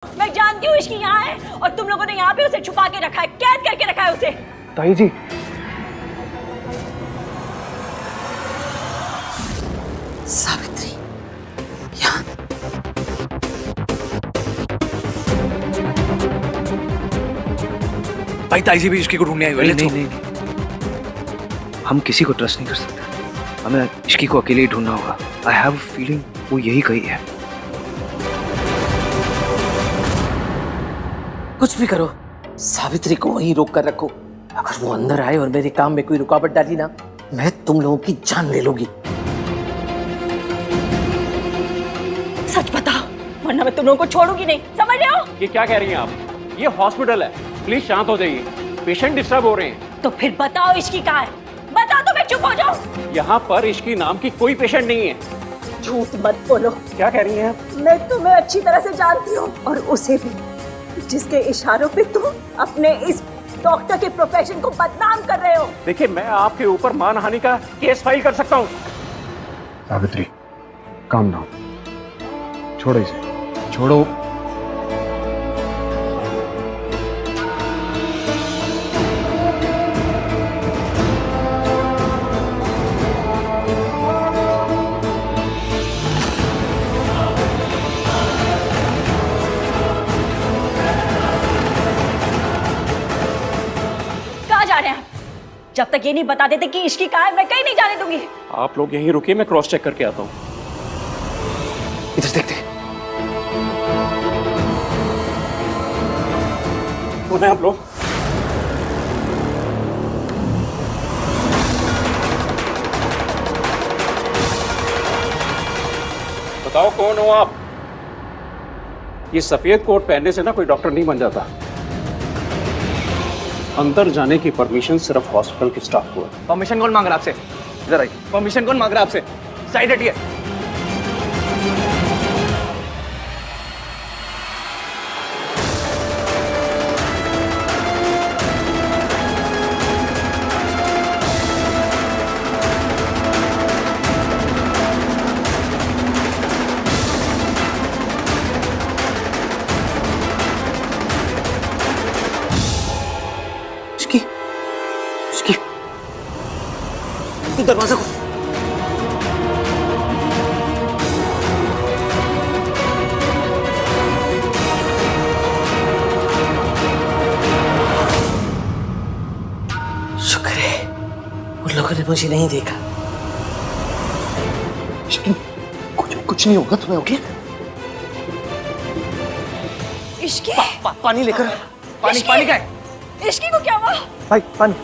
मैं जानती हूँ इसकी यहाँ है और तुम लोगों ने यहाँ पे उसे छुपा के रखा है, कैद करके रखा है उसे। ताई जी, सावित्री यहाँ भाई ताई जी भी इश्की को ढूंढने आई हुई है। नहीं, नहीं, हम किसी को ट्रस्ट नहीं कर सकते। हमें इश्की को अकेले ही ढूंढना होगा। आई हैव अ फीलिंग वो यही कही है। कुछ भी करो, सावित्री को वहीं रोक कर रखो। अगर वो अंदर आए और मेरे काम में कोई रुकावट डाली ना, मैं तुम लोगों की जान ले लूंगी। सच बताओ वरना मैं तुम लोगों को छोड़ूंगी नहीं, समझ रहे हो? ये क्या कह रही हैं आप? ये हॉस्पिटल है, प्लीज शांत हो जाइए। पेशेंट डिस्टर्ब हो रहे हैं। तो फिर बताओ इश्की कहाँ है, बताओ तो मैं चुप हो जाऊं। यहाँ पर इश्की नाम की कोई पेशेंट नहीं है। झूठ मत बोलो। क्या कह रही हैं आप? मैं तुम्हें अच्छी तरह से जानती हूँ और उसे भी, जिसके इशारों पे तुम अपने इस डॉक्टर के प्रोफेशन को बदनाम कर रहे हो। देखिए, मैं आपके ऊपर मानहानि का केस फाइल कर सकता हूँ। सावित्री, काम डाउन, छोड़ो इसे, छोड़ो। कहाँ जा रहे हैं आप? जब तक ये नहीं बता देते कि इश्की कहाँ है, मैं कहीं नहीं जाने दूंगी। आप लोग यहीं रुकिए, मैं क्रॉस चेक करके आता हूँ। इधर देखते। कौन है आप लोग? बताओ कौन हो आप? ये सफेद कोट पहनने से ना कोई डॉक्टर नहीं बन जाता। अंदर जाने की परमिशन सिर्फ हॉस्पिटल के स्टाफ को है। परमिशन कौन मांग रहा है आपसे? इधर आइए। परमिशन कौन मांग रहा है आपसे? साइड हटिए। तू दरवाजा खोल। शुक्र है उन लोगों ने मुझे नहीं देखा। कुछ नहीं होगा तुम्हें, ओके? इश्की पानी लेकर। पानी इश्की! पानी का है? इश्की को क्या हुआ? भाई पानी।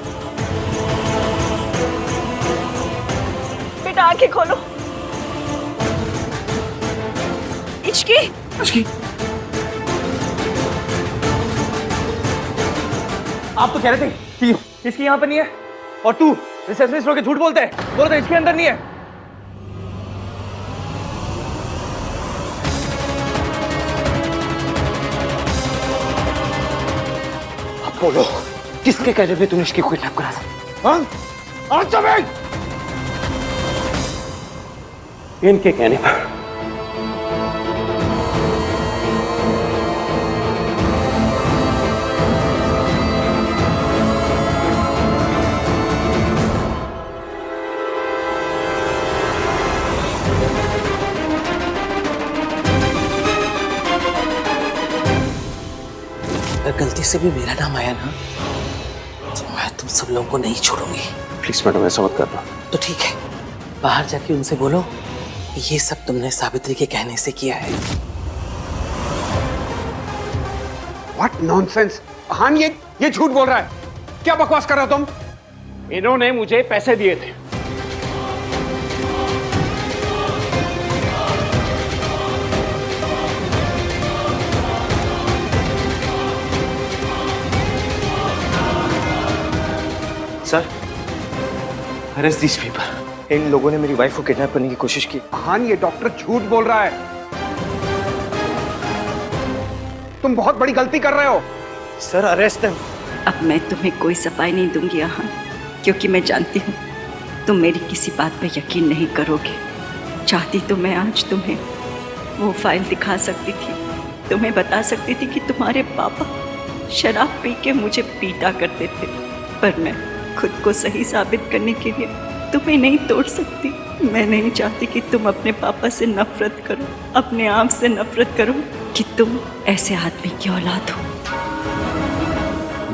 बेटा आंखें खोलो। इश्की इश्की, आप तो कह रहे थे कि इसकी यहाँ पर नहीं है और तू रिसेप्शनिस्ट होकर झूठ बोलता है। बोला था इसके अंदर नहीं है। अब बोलो, किसके कहने पे तूने इसकी किडनैप करा था? हाँ? Answer me! इनके कहने पर। अगर गलती से भी मेरा नाम आया ना, तो मैं तुम सब लोगों को नहीं छोड़ूंगी। प्लीज मैडम, ऐसा मत करना। तो ठीक है, बाहर जाके उनसे बोलो ये सब तुमने सावित्री के कहने से किया है। What nonsense! हान, ये झूठ बोल रहा है। क्या बकवास कर रहे हो तुम? इन्होंने मुझे पैसे दिए थे। Sir, arrest this people. इन लोगों ने मेरी वाइफ को किडनैप करने की कोशिश की। हान, ये डॉक्टर झूठ बोल रहा है। तुम बहुत बड़ी गलती कर रहे हो। Sir, arrest them. अब मैं तुम्हें कोई सफाई नहीं दूंगी यहाँ, क्योंकि मैं जानती हूँ तुम मेरी किसी बात पर यकीन नहीं करोगे। चाहती तो मैं आज तुम्हें वो फाइल दिखा सकती थी, तुम्हें बता सकती थी कि तुम्हारे पापा शराब पी के मुझे पीटा करते थे, पर मैं खुद को सही साबित करने के लिए तुम्हें नहीं तोड़ सकती। मैं नहीं चाहती कि तुम अपने पापा से नफरत करो, अपने आप से नफरत करो कि तुम ऐसे आदमी की औलाद हो।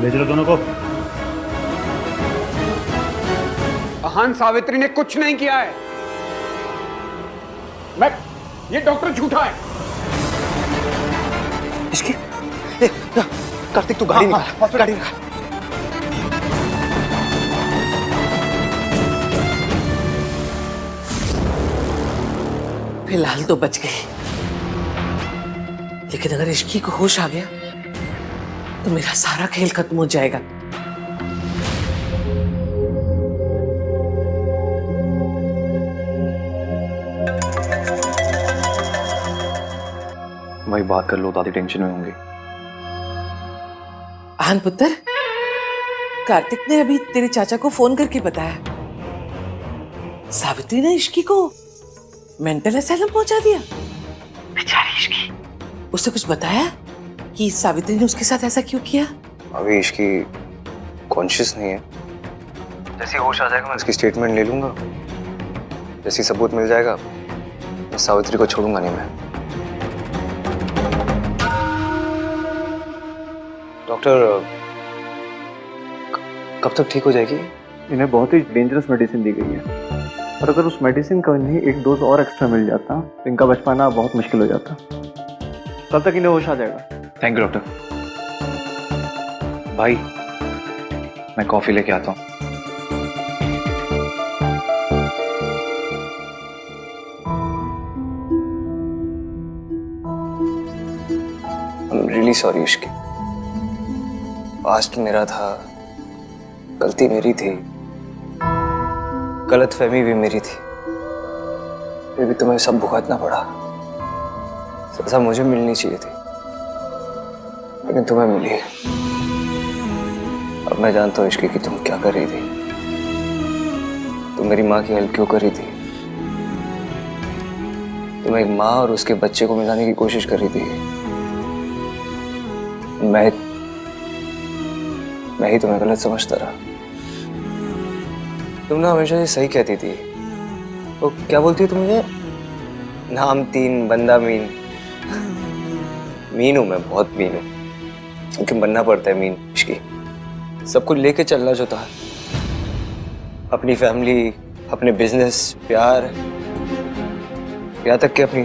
भेज लो दोनों को। अहान सावित्री ने कुछ नहीं किया है। ये डॉक्टर झूठा है। इसकी कार्तिक तू गाड़ी निकाल, गाड़ी निकाल। फिलहाल तो बच गई, लेकिन अगर इश्की को होश आ गया तो मेरा सारा खेल खत्म हो जाएगा। वही बात कर लो, दादी टेंशन में होंगी। आन पुत्र, कार्तिक ने अभी तेरे चाचा को फोन करके बताया सावित्री ने इश्की को मेंटल असाइलम पहुंचा दिया। बेचारी इश्की। उससे कुछ बताया कि सावित्री ने उसके साथ ऐसा क्यों किया? अभी इसकी कॉन्शियस नहीं है। जैसे होश आ जाएगा मैं उसकी स्टेटमेंट ले लूंगा। जैसे सबूत मिल जाएगा मैं सावित्री को छोड़ूंगा नहीं। मैं डॉक्टर कब तक ठीक हो जाएगी? इन्हें बहुत ही डेंजरस मेडिसिन दी गई है, और अगर उस मेडिसिन का इन्हें एक डोज और एक्स्ट्रा मिल जाता तो इनका बच पाना बहुत मुश्किल हो जाता। कल तक इन्हें होश आ जाएगा। Thank you doctor. भाई मैं कॉफी लेके आता हूँ। I'm really sorry Ishki. Past मेरा था, गलती मेरी थी, गलतफहमी भी मेरी थी, फिर भी तुम्हें सब भुगतना पड़ा। सजा मुझे मिलनी चाहिए थी, लेकिन तुम्हें मिली। अब मैं जानता हूँ इश्की कि तुम क्या कर रही थी। तुम मेरी माँ की हेल्प क्यों कर रही थी? तुम एक माँ और उसके बच्चे को मिलाने की कोशिश कर रही थी। मैं ही तुम्हें गलत समझता रहा। तुम ना हमेशा ये सही कहती थी। वो क्या बोलती है तुम मुझे? नाम 3 बंदा मीन। मीन हूं मैं, बहुत मीन हूं, क्योंकि बनना पड़ता है मीन। इश्की सब कुछ लेके चलना जो था, अपनी फैमिली, अपने बिजनेस, प्यार, यहाँ तक कि अपनी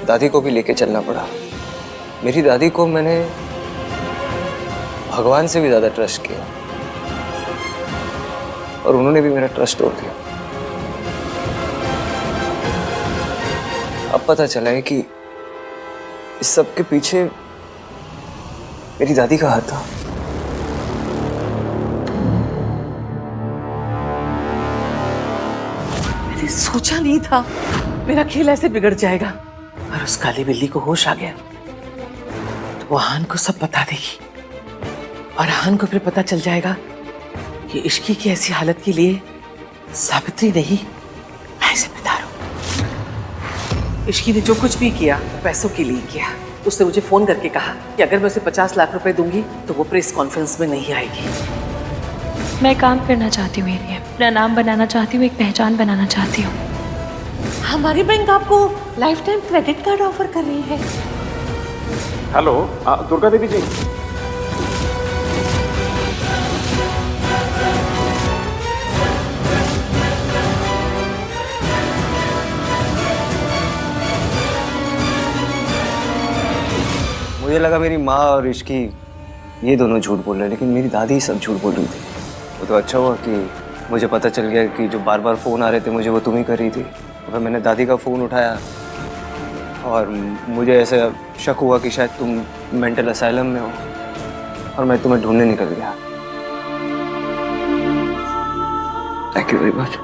दादी को भी लेके चलना पड़ा। मेरी दादी को मैंने भगवान से भी ज्यादा ट्रस्ट किया, और उन्होंने भी मेरा ट्रस्ट तोड़ दिया। अब पता चला है कि इस सब के पीछे मेरी दादी का हाथ था। मैंने सोचा नहीं था मेरा खेल ऐसे बिगड़ जाएगा। और उस काली बिल्ली को होश आ गया तो वो आहान को सब बता देगी, और आहान को फिर पता चल जाएगा कि इश्की की ऐसी हालत के लिए सावित्री नहीं, मैं जिम्मेदार हूं। इश्की ने जो कुछ भी किया पैसों के लिए किया। उसने मुझे फोन करके कहा कि अगर मैं उसे 50 लाख रुपए दूंगी तो वो प्रेस कॉन्फ्रेंस में नहीं आएगी। मैं काम करना चाहती हूँ एरिया, अपना नाम बनाना चाहती हूँ, एक पहचान बनाना चाहती हूँ। हमारी बैंक आपको life time credit card offer कर रही है। हेलो दुर्गा देवी जी। मुझे लगा मेरी माँ और इश्की ये दोनों झूठ बोल रहे हैं, लेकिन मेरी दादी सब झूठ बोल रही थी। वो तो अच्छा हुआ कि मुझे पता चल गया कि जो बार बार फ़ोन आ रहे थे मुझे वो तुम ही कर रही थी। तो फिर मैंने दादी का फ़ोन उठाया, और मुझे ऐसा शक हुआ कि शायद तुम मेंटल असाइलम में हो, और मैं तुम्हें ढूंढने निकल गया। थैंक यू वेरी मच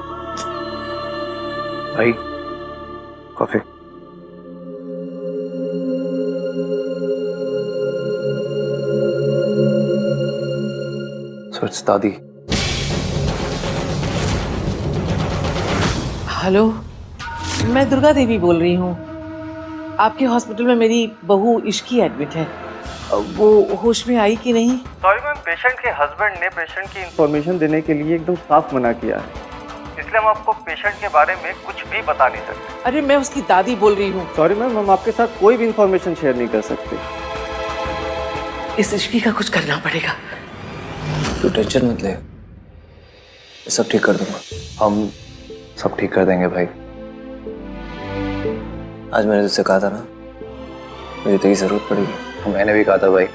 भाई। कॉफी। So it's दादी। हेलो, मैं दुर्गा देवी बोल रही हूँ। आपके हॉस्पिटल में मेरी बहू इश्की एडमिट है। वो होश में आई कि नहीं? सॉरी मैम, पेशेंट के हस्बैंड ने पेशेंट की इंफॉर्मेशन देने के लिए एकदम साफ मना किया है, इसलिए हम आपको पेशेंट के बारे में कुछ भी बता नहीं सकते। अरे मैं उसकी दादी बोल रही हूँ। सॉरी मैम, हम आपके साथ कोई भी इंफॉर्मेशन शेयर नहीं कर सकते। इस इश्की का कुछ करना पड़ेगा। तू टेंशन मत ले, सब ठीक कर दूंगा। हम सब ठीक कर देंगे भाई। आज मैंने तुझसे कहा था ना, मुझे तेरी जरूरत पड़ेगी। मैंने भी कहा था भाई,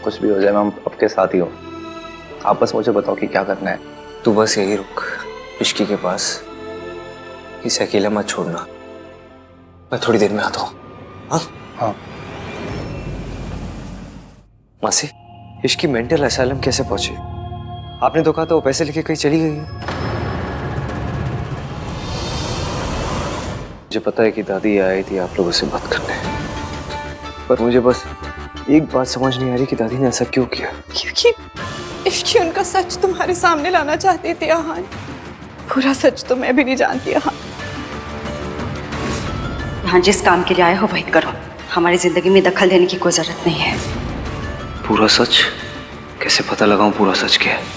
कुछ भी हो जाए मैं आपके साथ ही हूँ। आप बस मुझे बताओ कि क्या करना है। तू बस यही रुक इश्की के पास, इसे अकेला मत छोड़ना। मैं थोड़ी देर में आता हूँ। हाँ हाँ। मासी, इश्की मेंटल असाइलम कैसे पहुंची? आपने तो कहा था वो पैसे लेके कहीं चली गई है। मुझे पता है कि दादी आई थी आप लोगों से बात करने, पर मुझे बस एक बात समझ नहीं आ रही कि दादी ने ऐसा क्यों किया। क्योंकि इश्की उनका सच तुम्हारे सामने लाना चाहते थे आहान। पूरा सच तो मैं भी नहीं जानती आहान। यहाँ जिस काम के लिए आए हो वही करो, हमारी जिंदगी में दखल देने की कोई जरूरत नहीं है। पूरा सच कैसे पता लगाऊं? पूरा सच क्या है?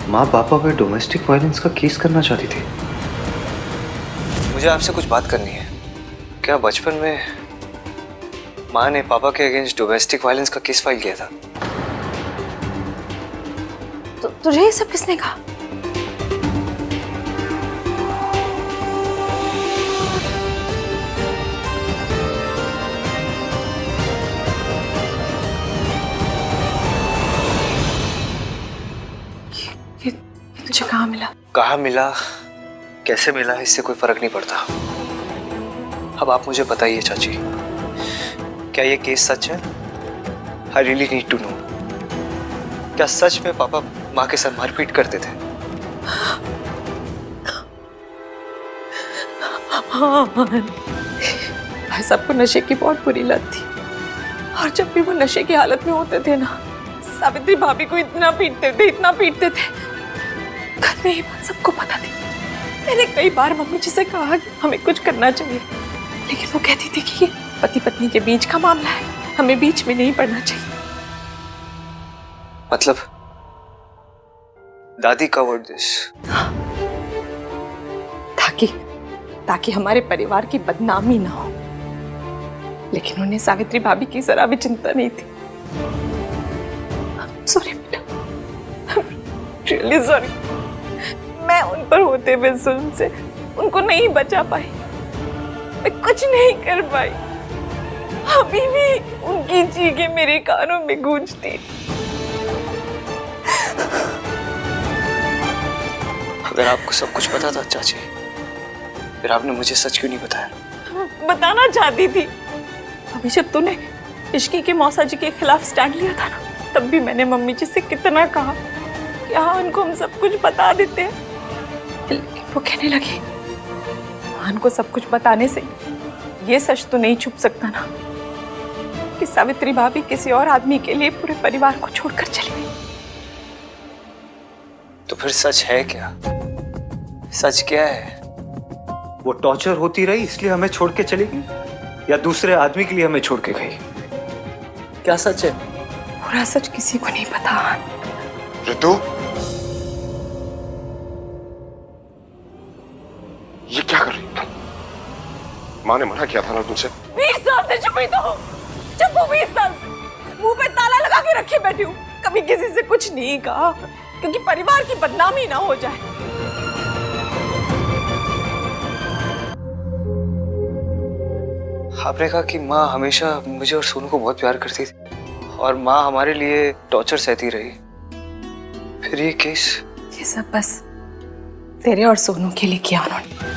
माँ पापा पे डोमेस्टिक वायलेंस का केस करना चाहती थी। मुझे आपसे कुछ बात करनी है। क्या बचपन में माँ ने पापा के अगेंस्ट डोमेस्टिक वायलेंस का केस फाइल किया था? तो तुझे ये सब किसने कहा? तुझे कहाँ मिला? कहाँ मिला, कैसे मिला, इससे कोई फर्क नहीं पड़ता। अब आप मुझे बताइए चाची, क्या ये केस सच है? I really need to know. क्या सच में पापा माँ के साथ मारपीट करते थे? हाँ, भाई साहब को नशे की बहुत बुरी लत थी, और जब भी वो नशे की हालत में होते थे ना, सावित्री भाभी को इतना पीटते थे। कल में ये बात सबको पता थी। मैंने कई बार मम्मी जी से कहा कि हमें कुछ करना चाहिए, लेकिन वो कहती थी कि ये पति पत्नी के बीच का मामला है, हमें बीच में नहीं पड़ना चाहिए। मतलब दादी कवर्ड दिस? ताकि हमारे परिवार की बदनामी ना हो, लेकिन उन्हें सावित्री भाभी की जरा भी चिंता नहीं थी। सॉरी बेटा, रियली सॉरी। मैं उन पर होते हुए जुल्म से उनको नहीं बचा पाई, मैं कुछ नहीं कर पाई। अभी भी उनकी चीखें मेरे कानों में गूंजती। अगर आपको सब कुछ पता था चाची, फिर आपने मुझे सच क्यों नहीं बताया? बताना चाहती थी। अभी जब तूने इश्की के मौसा जी के खिलाफ स्टैंड लिया था ना, तब भी मैंने मम्मी जी से कितना कहा कि हाँ उनको हम सब कुछ बता देते हैं, लेकिन वो कहने लगी मान को सब कुछ बताने से ये सच तो नहीं छुप सकता ना कि सावित्री भाभी किसी और आदमी के लिए पूरे परिवार को छोड़कर चली गई। तो फिर सच है क्या? सच क्या है? वो टॉर्चर होती रही इसलिए हमें छोड़ के चली गई, या दूसरे आदमी के लिए हमें छोड़ के गई? क्या सच है? पूरा सच किसी को नहीं पता। ऋतु, ये क्या कर रही हो? माँ ने मना किया था ना तुमसे। 20 साल से चुप ही तो हूँ। चुप हूँ 20 साल से, मुंह पे ताला लगा के रखे बैठी हूँ। कभी किसी से कुछ नहीं कहा, क्योंकि परिवार की बदनामी ना हो जाए। आपने कहा कि माँ हमेशा मुझे और सोनू को बहुत प्यार करती थी, और माँ हमारे लिए टॉर्चर सहती रही। फिर ये केस? ये सब बस तेरे और सोनू के लिए किया उन्होंने।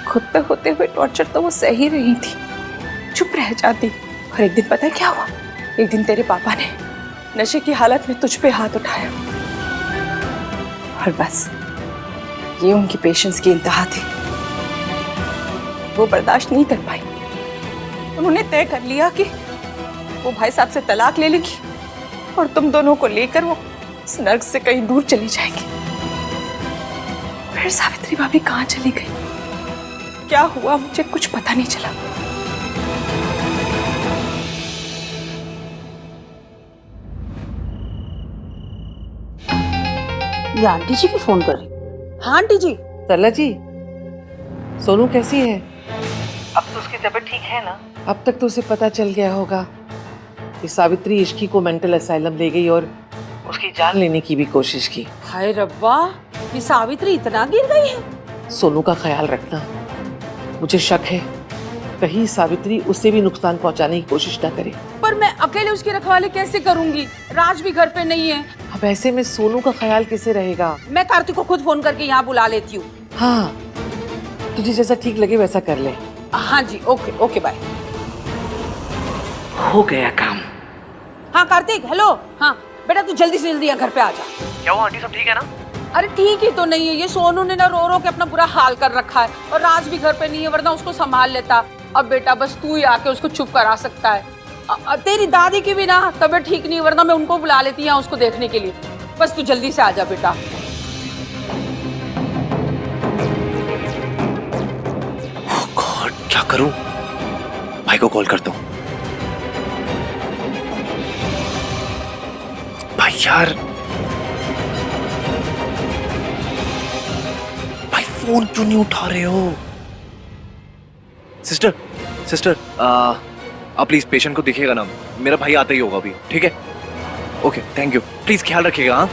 खुद पे होते हुए टॉर्चर तो वो सह ही रही थी, चुप रह जाती। और एक दिन पता है क्या हुआ? एक दिन तेरे पापा ने नशे की हालत में तुझ पे हाथ उठाया, और बस ये उनकी पेशेंस की इंतहा थी। वो बर्दाश्त नहीं कर पाई। उन्होंने तय कर लिया कि वो भाई साहब से तलाक ले लेगी और तुम दोनों को लेकर वो इस नर्क से कहीं दूर चली जाएंगी। फिर सावित्री भाभी कहाँ चली गई? क्या हुआ मुझे कुछ पता नहीं चला। ये आंटी जी की फोन कर रही। हाँ आंटी जी। सरला जी, सोनू कैसी है? अब तो उसकी तबीयत ठीक है ना? अब तक तो उसे पता चल गया होगा कि सावित्री इश्की को मेंटल असाइलम ले गई और उसकी जान लेने की भी कोशिश की। हाय रब्बा, ये सावित्री इतना गिर गई है। सोनू का ख्याल रखना, मुझे शक है कहीं सावित्री उससे भी नुकसान पहुंचाने की कोशिश ना करे। पर मैं अकेले उसकी रखवाली कैसे करूंगी? राज भी घर पे नहीं है। अब ऐसे में सोनू का ख्याल कैसे रहेगा? मैं कार्तिक को खुद फोन करके यहाँ बुला लेती हूँ। हाँ, तुझे जैसा ठीक लगे वैसा कर ले। हाँ जी, ओके ओके बाय। हो गया काम। हाँ कार्तिक, हेलो। हाँ बेटा तू जल्दी से जल्दी यहाँ घर पे आ जा। क्या हुआ आंटी, सब ठीक है ना? अरे ठीक ही तो नहीं है, ये सोनू ने ना रो रो के अपना बुरा हाल कर रखा है और राज भी घर पे नहीं है, वरना उसको संभाल लेता। अब बेटा बस तू ही आके उसको चुप करा सकता है। तेरी दादी की भी ना तबीयत ठीक नहीं, वरना मैं उनको बुला लेती हूँ उसको देखने के लिए। बस तू जल्दी से आ जा बेटा। गॉड, क्या करूं? भाई को कॉल करता हूं। भाई यार, भाई फोन क्यों नहीं उठा रहे हो? सिस्टर सिस्टर, आप प्लीज पेशेंट को दिखिएगा ना, मेरा भाई आता ही होगा अभी, ठीक है? ओके, थैंक यू, प्लीज ख्याल रखिएगा। हाँ,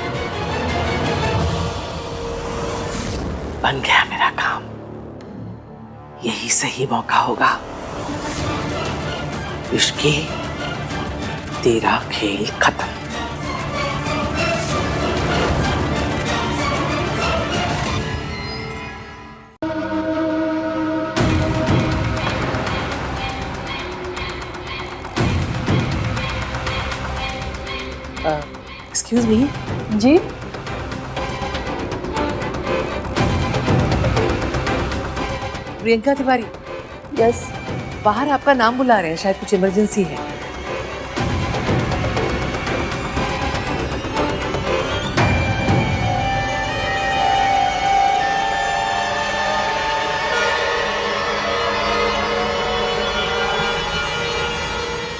बन गया मेरा काम। यही सही मौका होगा। इश्की, तेरा खेल खत्म। Excuse me. जी प्रियंका तिवारी, यस। बाहर आपका नाम बुला रहे हैं, शायद कुछ इमरजेंसी है।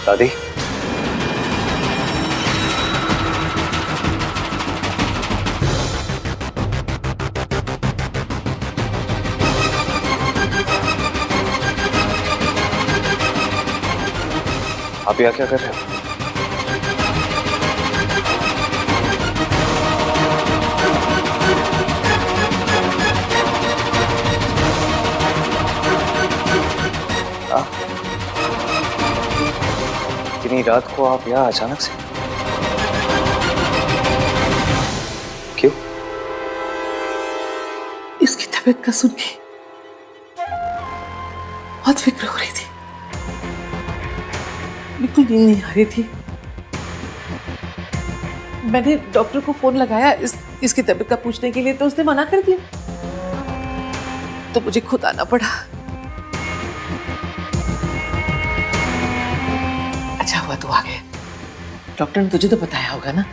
दादी, आप यहाँ क्या कर रहे हो? इतनी रात को आप यहाँ अचानक से क्यों? इसकी तबीयत का सुन के बहुत फिक्र हो रही थी, बिल्कुल नींद नहीं आ रही थी। मैंने डॉक्टर को फोन लगाया इसकी तबीयत का पूछने के लिए, तो उसने मना कर दिया, तो मुझे खुद आना पड़ा। अच्छा हुआ तू आ गया। डॉक्टर ने तुझे तो बताया होगा ना,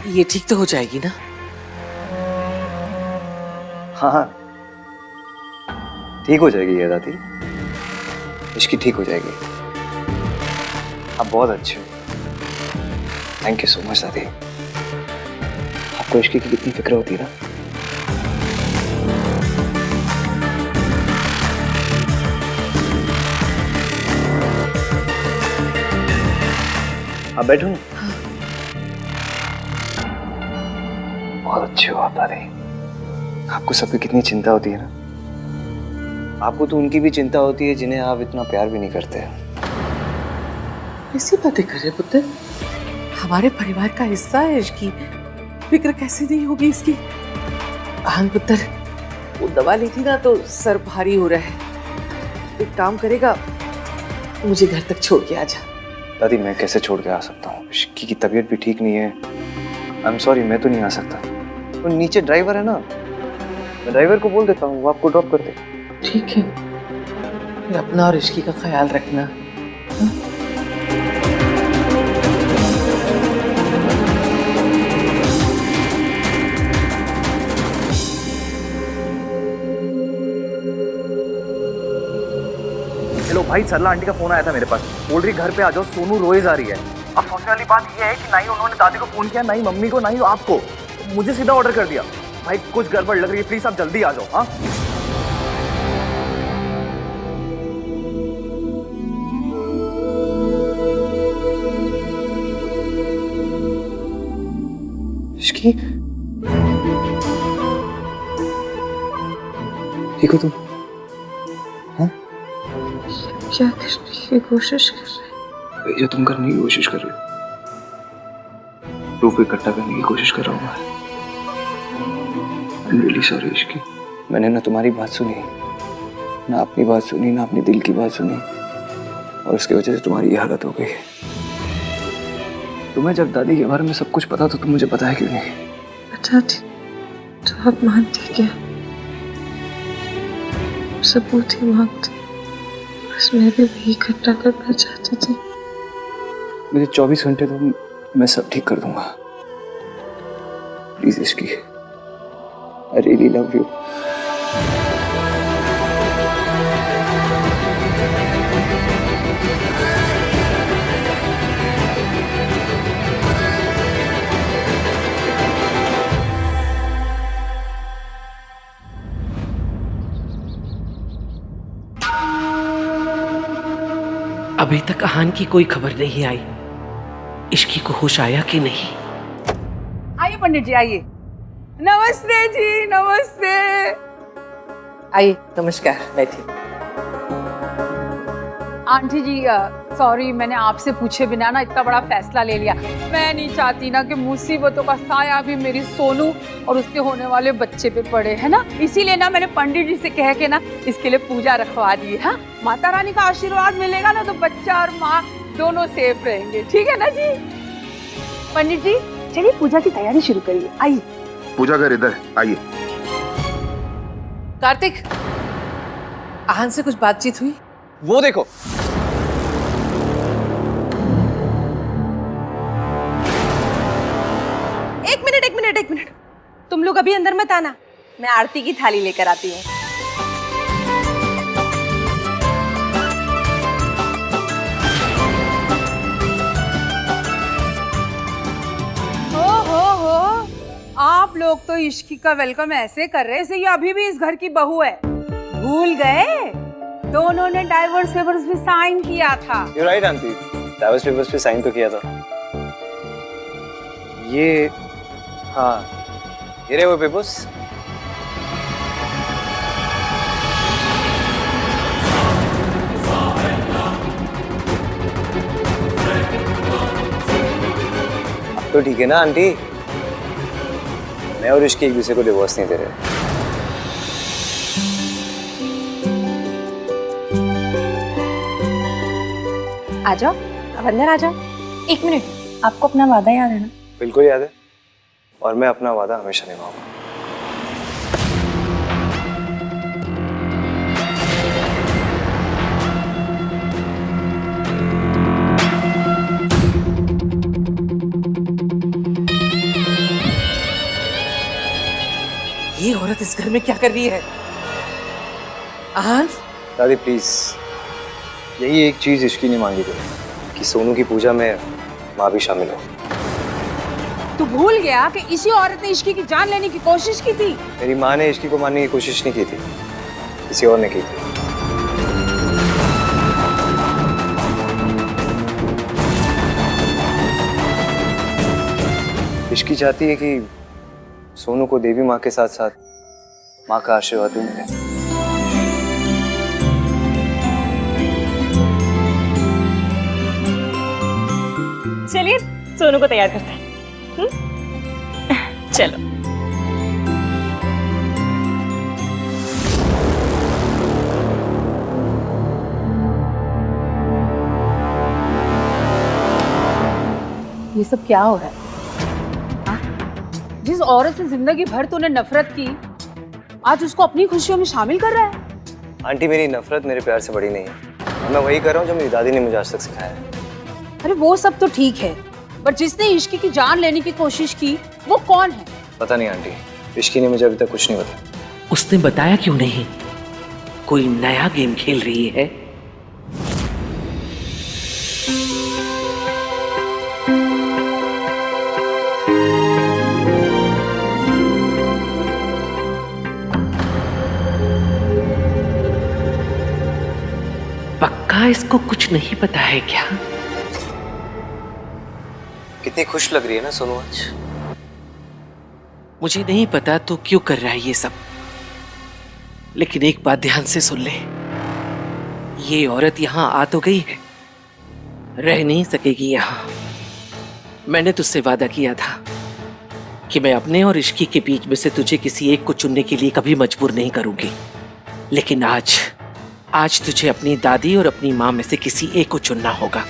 ये ठीक तो हो जाएगी ना? हाँ हाँ, ठीक हो जाएगी ये दादी, इसकी ठीक हो जाएगी। आप बहुत अच्छे हो, थैंक यू सो मच दादी। आपको इश्की की कितनी फिक्र होती है ना। आप बैठो ना। बहुत अच्छे हो आप दादी। आपको सबकी कितनी चिंता होती है ना। आपको तो उनकी भी चिंता होती है जिन्हें आप इतना प्यार भी नहीं करते। कैसी बातें कर रहे पुत्र? हमारे परिवार का हिस्सा है इश्की, फिक्र कैसे नहीं होगी इसकी? आन पुत्र, वो दवा ली थी ना तो सर भारी हो रहा है। एक काम करेगा, मुझे घर तक छोड़ के आ जा। दादी मैं कैसे छोड़ के आ सकता हूँ? इश्की की तबीयत भी ठीक नहीं है। आई एम सॉरी, मैं तो नहीं आ सकता। तो नीचे ड्राइवर है ना, मैं ड्राइवर को बोल देता हूँ, वो आपको ड्रॉप कर दे। ठीक है, फिर अपना और इश्की का ख्याल रखना। हा? हेलो भाई, सरला आंटी का फोन आया था मेरे पास, बोल रही घर पे आ जाओ, सोनू रोए जा रही है। अब सोचने वाली बात यह है कि ना ही उन्होंने दादी को फोन किया, ना ही मम्मी को, ना ही आपको, मुझे सीधा ऑर्डर कर दिया। भाई कुछ गड़बड़ लग रही है, प्लीज आप जल्दी आ जाओ। हाँ इश्की, ठीक हो तुम? हाँ? क्या करने की कोशिश कर रहे जो तुम करने की कोशिश कर रहे हो, प्रूफ इकट्ठा करने की कोशिश कर रहा हूँ मैं। I'm really sorry Ishki. मैंने ना तुम्हारी बात सुनी, ना अपनी बात सुनी, ना अपने दिल की बात सुनी, और उसकी वजह से तुम्हारी ये हालत हो गई। तुम्हें जब दादी के बारे में सब कुछ पता तो तुम मुझे बताया क्यों नहीं? बताती तो आप मानते क्या? सबूत ही मांगते, बस मैं भी वही इकट्ठा करना चाहती थी। मुझे 24 घंटे तो मैं सब ठीक कर दूंगा। Please Ishki, I really love you। अभी तक आहान की कोई खबर नहीं आई, इश्की को होश आया कि नहीं? आइए पंडित जी, आइए। नमस्ते जी, नमस्ते। आइए। नमस्कार, बैठिए। आंटी जी सॉरी, मैंने आपसे पूछे बिना ना इतना बड़ा फैसला ले लिया। मैं नहीं चाहती ना कि मुसीबतों का साया भी मेरी सोनू और उसके होने वाले बच्चे पे पड़े, है ना। इसीलिए ना मैंने पंडित जी से कह के ना इसके लिए पूजा रखवा दी है। हाँ, माता रानी का आशीर्वाद मिलेगा ना तो बच्चा और माँ दोनों सेफ रहेंगे, ठीक है ना जी। पंडित जी चलिए पूजा की तैयारी शुरू करिए। आइए। पूजा कर इधर आइए। कार्तिक, आहान से कुछ बातचीत हुई? वो देखो, एक मिनट, तुम लोग अभी अंदर मत आना, मैं आरती की थाली लेकर आती हूँ। हो, आप लोग तो इश्की का वेलकम ऐसे कर रहे हैं ये अभी भी इस घर की बहू है। भूल गए? दोनों ने डाइवोर्स पेपर्स पे साइन किया था। You're right aunty, divorce papers पे साइन तो किया था। ये हाँ, ये रहे वो पेपर्स। अब तो ठीक है ना आंटी, मैं और इश्की एक दूसरे को डिवोर्स नहीं दे रहे। आ जाओ, अब अंदर आ जाओ। एक मिनट, आपको अपना वादा याद है ना? बिल्कुल याद है, और मैं अपना वादा हमेशा निभाऊंगा। ये औरत इस घर में क्या कर रही है? आहान, दादी प्लीज, यही एक चीज इश्की ने मांगी थी कि सोनू की पूजा में माँ भी शामिल हो। तू भूल गया कि इसी औरत ने इश्की की जान लेने की कोशिश की थी। मेरी माँ ने इश्की को मारने की कोशिश नहीं की थी, किसी और ने की थी। इश्की चाहती है कि सोनू को देवी माँ के साथ साथ माँ का आशीर्वाद भी मिले। चलिए सोनू को तैयार करते हैं। चलो। ये सब क्या हो रहा है? जिस औरत से जिंदगी भर तूने नफरत की, आज उसको अपनी खुशियों में शामिल कर रहा है। आंटी, मेरी नफरत मेरे प्यार से बड़ी नहीं है, और मैं वही कर रहा हूँ जो मेरी दादी ने मुझे आज तक सिखाया है। अरे वो सब तो ठीक है, पर जिसने इश्की की जान लेने की कोशिश की वो कौन है? पता नहीं आंटी, इश्की ने मुझे अभी तक कुछ नहीं बताया। उसने बताया क्यों नहीं? कोई नया गेम खेल रही है? इसको कुछ नहीं पता है क्या? कितनी खुश लग रही है ना सोनू आज। मुझे नहीं पता तू क्यों कर रहा है ये सब, लेकिन एक बात ध्यान से सुन ले, ये औरत यहाँ आ तो गई है, रह नहीं सकेगी यहाँ। मैंने तुझसे वादा किया था कि मैं अपने और इश्की के बीच में से तुझे किसी एक को चुनने के लिए कभी मजबूर नहीं करूंगी, लेकिन आज तुझे अपनी दादी और अपनी माँ में से किसी एक को चुनना होगा।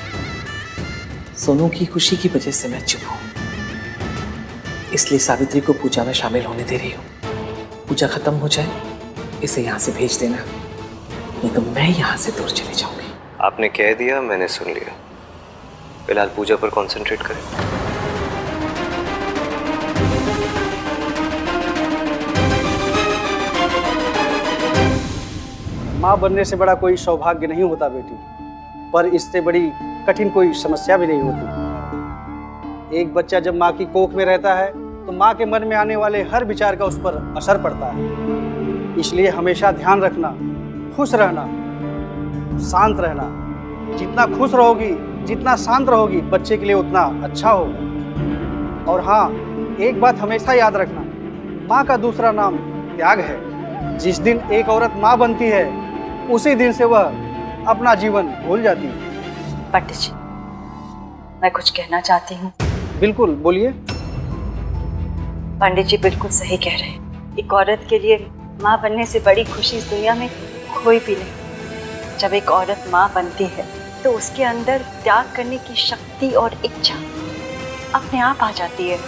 सोनू की खुशी की वजह से मैं चुप हूं, इसलिए सावित्री को पूजा में शामिल होने दे रही हूँ। पूजा खत्म हो जाए इसे यहाँ से भेज देना, नहीं तो मैं यहाँ से दूर चली जाऊंगी। आपने कह दिया, मैंने सुन लिया। फिलहाल पूजा पर कंसंट्रेट करें। माँ बनने से बड़ा कोई सौभाग्य नहीं होता बेटी, पर इससे बड़ी कठिन कोई समस्या भी नहीं होती। एक बच्चा जब माँ की कोख में रहता है तो माँ के मन में आने वाले हर विचार का उस पर असर पड़ता है। इसलिए हमेशा ध्यान रखना, खुश रहना, शांत रहना। जितना खुश रहोगी, जितना शांत रहोगी, बच्चे के लिए उतना अच्छा होगा। और हाँ, एक बात हमेशा याद रखना, माँ का दूसरा नाम त्याग है। जिस दिन एक औरत माँ बनती है, उसी दिन से वह अपना जीवन भूल जाती है। पंडित जी, मैं कुछ कहना चाहती हूँ। बिल्कुल, बोलिए। पंडित जी बिल्कुल सही कह रहे हैं। एक औरत के लिए माँ बनने से बड़ी खुशी इस दुनिया में कोई भी नहीं। जब एक औरत माँ बनती है तो उसके अंदर त्याग करने की शक्ति और इच्छा अपने आप आ जाती है।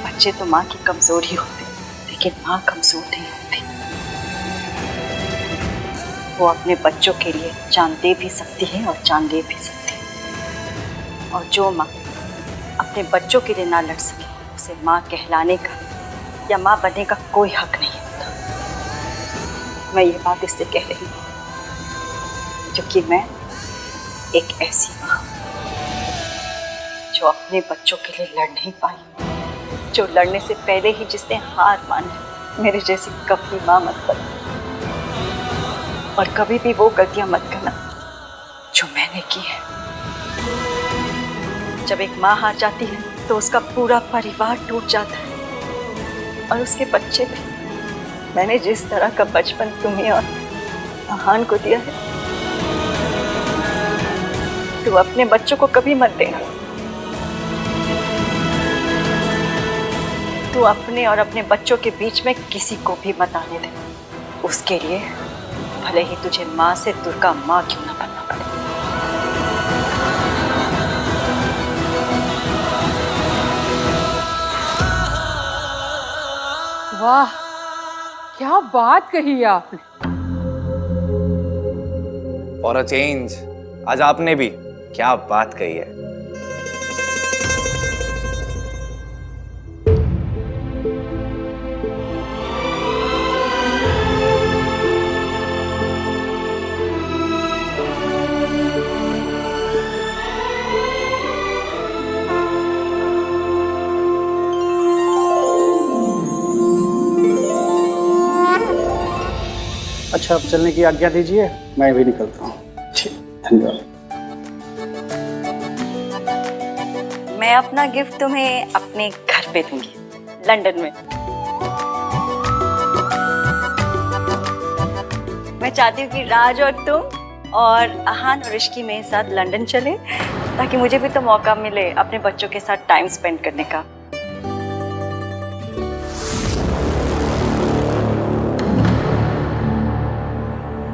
बच्चे तो माँ की कमजोरी होते, लेकिन माँ कमजोर नहीं होती। वो अपने बच्चों के लिए जान दे भी सकती है और जान ले भी सकती है। और जो माँ अपने बच्चों के लिए ना लड़ सके, उसे माँ कहलाने का या माँ बनने का कोई हक नहीं होता। मैं ये बात इसलिए कह रही हूँ क्योंकि मैं एक ऐसी माँ जो अपने बच्चों के लिए लड़ नहीं पाई, जो लड़ने से पहले ही जिसने हार मानी। मेरे जैसी कभी माँ मत बनो और कभी भी वो गलतियां मत करना जो मैंने की है। जब एक माँ हार जाती है तो उसका पूरा परिवार टूट जाता है और उसके बच्चे भी। मैंने जिस तरह का बचपन तुम्हें और आहान को दिया है, तू अपने बच्चों को कभी मत देना। तू अपने और अपने बच्चों के बीच में किसी को भी मत आने दे। उसके लिए भले ही तुझे माँ से दुर्गा माँ क्यों ना बनना पड़े। वाह, क्या बात कही आपने। फॉर अ चेंज आज आपने भी क्या बात कही है। अच्छा, अब चलने की आज्ञा दीजिए, मैं भी निकलता हूँ। ठीक, धन्यवाद। मैं अपना गिफ्ट तुम्हें अपने घर पे दूंगी, लंदन में। मैं चाहती हूँ कि राज और तुम और आहान और इश्की मेरे साथ लंदन चले, ताकि मुझे भी तो मौका मिले अपने बच्चों के साथ टाइम स्पेंड करने का।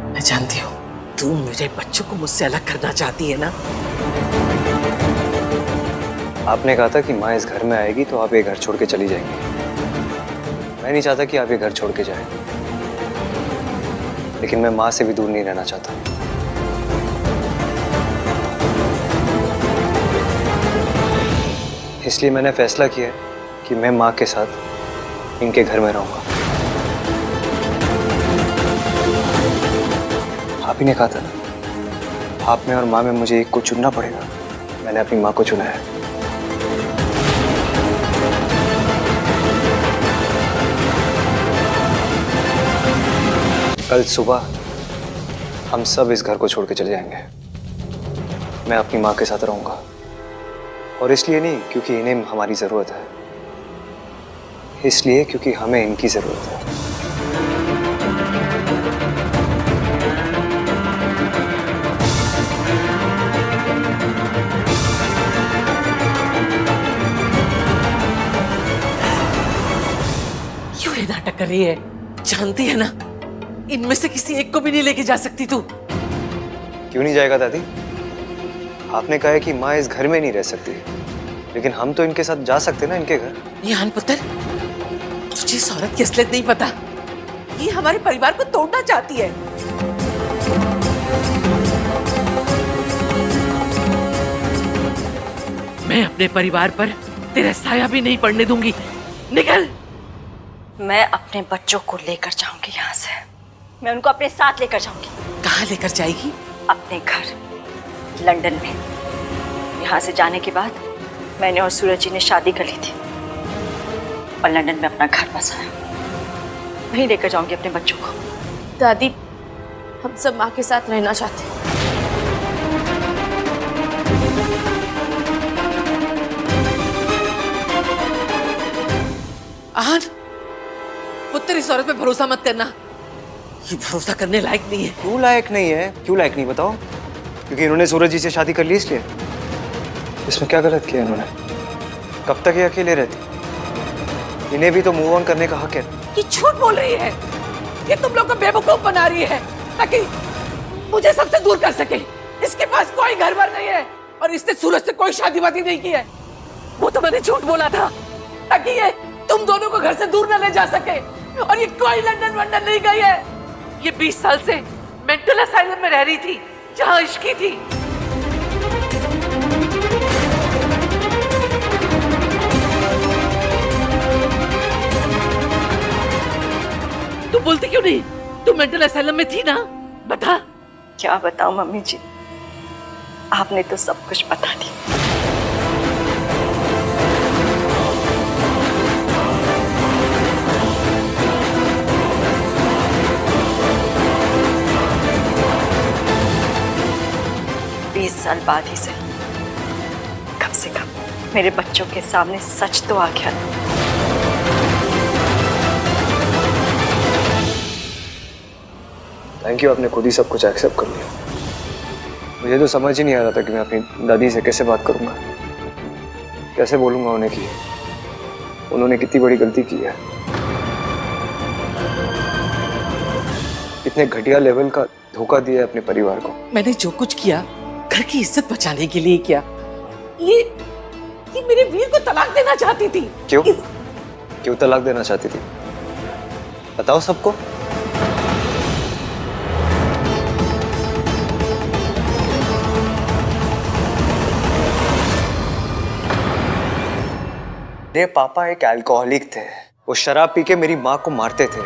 मैं जानती हूँ तू मेरे बच्चों को मुझसे अलग करना चाहती है ना। आपने कहा था कि माँ इस घर में आएगी तो आप ये घर छोड़ के चली जाएंगी। मैं नहीं चाहता कि आप ये घर छोड़ के जाएं, लेकिन मैं माँ से भी दूर नहीं रहना चाहता। इसलिए मैंने फैसला किया है कि मैं माँ के साथ इनके घर में रहूंगा। आप ही ने कहा था ना, आप में और माँ में मुझे एक को चुनना पड़ेगा। मैंने अपनी माँ को चुना है। कल सुबह हम सब इस घर को छोड़ के चले जाएंगे। मैं अपनी माँ के साथ रहूंगा, और इसलिए नहीं क्योंकि इन्हें हमारी जरूरत है, इसलिए क्योंकि हमें इनकी जरूरत है। क्यों ये नाटक कर रही है? जानती है ना, इनमें से किसी एक को भी नहीं लेके जा सकती तू। क्यों नहीं जाएगा दादी? आपने कहा है कि माँ इस घर में नहीं रह सकती, लेकिन हम तो इनके साथ जा सकते ना इनके घर। यान पुत्र, तुझे इस औरत की असलियत नहीं पता। ये हमारे परिवार को तोड़ना चाहती है। मैं अपने परिवार पर तेरा साया भी नहीं पड़ने दूंगी। निकल। मैं अपने बच्चों को लेकर जाऊंगी यहाँ से। मैं उनको अपने साथ लेकर जाऊंगी। कहाँ लेकर जाएगी? अपने घर लंदन में। यहाँ से जाने के बाद मैंने और सूरज जी ने शादी कर ली थी और लंदन में अपना घर बसाया। वहीं लेकर जाऊंगी अपने बच्चों को। दादी, हम सब माँ के साथ रहना चाहते हैं। आहान, पुत्र इस औरत पे भरोसा मत करना। ये भरोसा करने लायक नहीं है। क्यों लायक नहीं है? क्यों लायक नहीं बताओ? क्योंकि इन्होंने सूरज जी से शादी कर ली इसलिए? इसमें क्या गलत किया इन्होंने? कब तक ये अकेले रहती? इन्हें भी तो मूव ऑन करने का हक है। ये झूठ बोल रही है। ये तुम लोग को बेवकूफ बना रही है ताकि मुझे सबसे दूर कर सके। इसके पास कोई घर बार नहीं है और इसने सूरज से कोई शादी वादी नहीं की है। वो तो मैंने झूठ बोला था ताकि ये तुम दोनों को घर से दूर न ले जा सके। और ये कोई लंदन वंदन नहीं गई है। ये 20 साल से मेंटल असाइलम में रह रही थी जहां इश्की थी। तू बोलती क्यों नहीं? तू मेंटल असाइलम में थी ना? बता। क्या बताऊं मम्मी जी, आपने तो सब कुछ बता दिया। साल बाद ही से कम से कम मेरे बच्चों के सामने सच तो आ गया। थैंक यू, आपने खुद ही सब कुछ एक्सेप्ट कर लिया। मुझे तो समझ ही नहीं आ रहा था कि मैं अपनी दादी से कैसे बात करूंगा, कैसे बोलूंगा उन्हें कि उन्होंने कितनी बड़ी गलती की है, कितने घटिया लेवल का धोखा दिया है अपने परिवार को। मैंने जो कुछ किया घर की इज्जत बचाने के लिए किया। ये मेरे वीर को तलाक देना चाहती थी। क्यों? क्यों तलाक देना चाहती थी? बताओ सबको। मेरे पापा एक अल्कोहलिक थे। वो शराब पी के मेरी माँ को मारते थे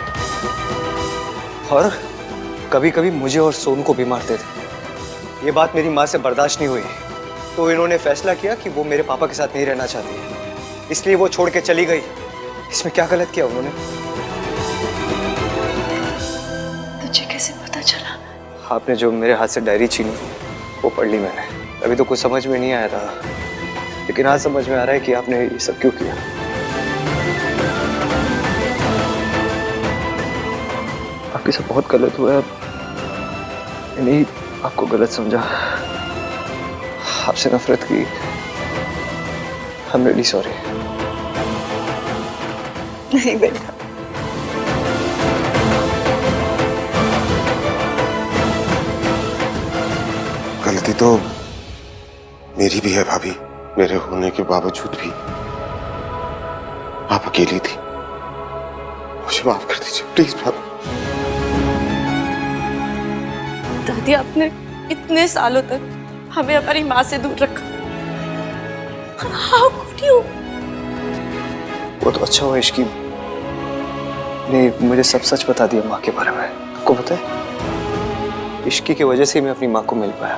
और कभी कभी मुझे और सोनू को भी मारते थे। ये बात मेरी माँ से बर्दाश्त नहीं हुई, तो इन्होंने फैसला किया कि वो मेरे पापा के साथ नहीं रहना चाहती, इसलिए वो छोड़ के चली गई। इसमें क्या गलत किया उन्होंने? तुझे कैसे पता चला? आपने जो मेरे हाथ से डायरी छीनी वो पढ़ ली मैंने। अभी तो कुछ समझ में नहीं आया था, लेकिन आज समझ में आ रहा है कि आपने ये सब क्यों किया। आपके साथ बहुत गलत हुआ है, नहीं आपको गलत समझा, आपसे नफरत की। I'm really sorry। नहीं बेटा, गलती तो मेरी भी है भाभी। मेरे होने के बावजूद भी आप अकेली थी। मुझे माफ कर दीजिए प्लीज भाभी। दादी, आपने इतने सालों तक हमें हमारी माँ से दूर रखा। How could you? वो तो अच्छा हुआ इश्की ने मुझे सब सच बता दिया माँ के बारे में। आपको पता है, इश्की की वजह से मैं अपनी माँ को मिल पाया।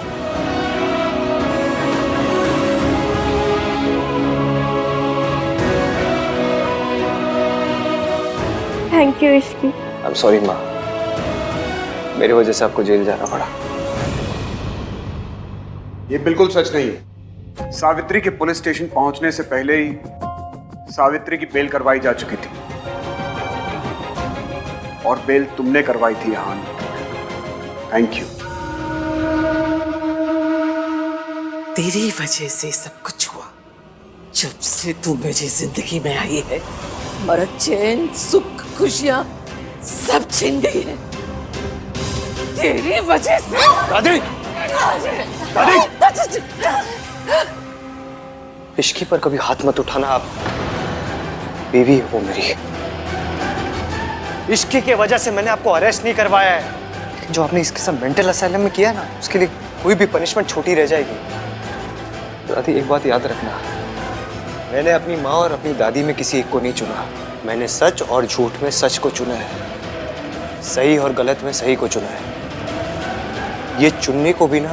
Thank you Ishki. I am sorry माँ, मेरी वजह से आपको जेल जाना पड़ा। ये बिल्कुल सच नहीं है। सावित्री के पुलिस स्टेशन पहुंचने से पहले ही सावित्री की बेल करवाई जा चुकी थी और बेल तुमने करवाई थी आहान। Thank you. तेरी वजह से सब कुछ हुआ। जब से तू मेरी जिंदगी में आई है, हमारा चैन, सुख, खुशियां सब छिन गई है तेरी वजह से। दादी! दादी! इश्की पर कभी हाथ मत उठाना। आप बीवी है वो मेरी। इश्की की वजह से मैंने आपको अरेस्ट नहीं करवाया है, लेकिन जो आपने इसके साथ मेंटल असाइलम में किया ना, उसके लिए कोई भी पनिशमेंट छोटी रह जाएगी। दादी एक बात याद रखना, मैंने अपनी माँ और अपनी दादी में किसी एक को नहीं चुना। मैंने सच और झूठ में सच को चुना है, सही और गलत में सही को चुना है। ये चुनने को भी ना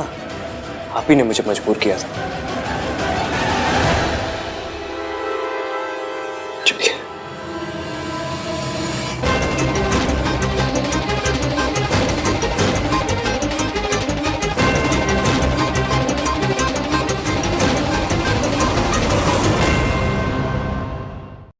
आप ही ने मुझे मजबूर किया था।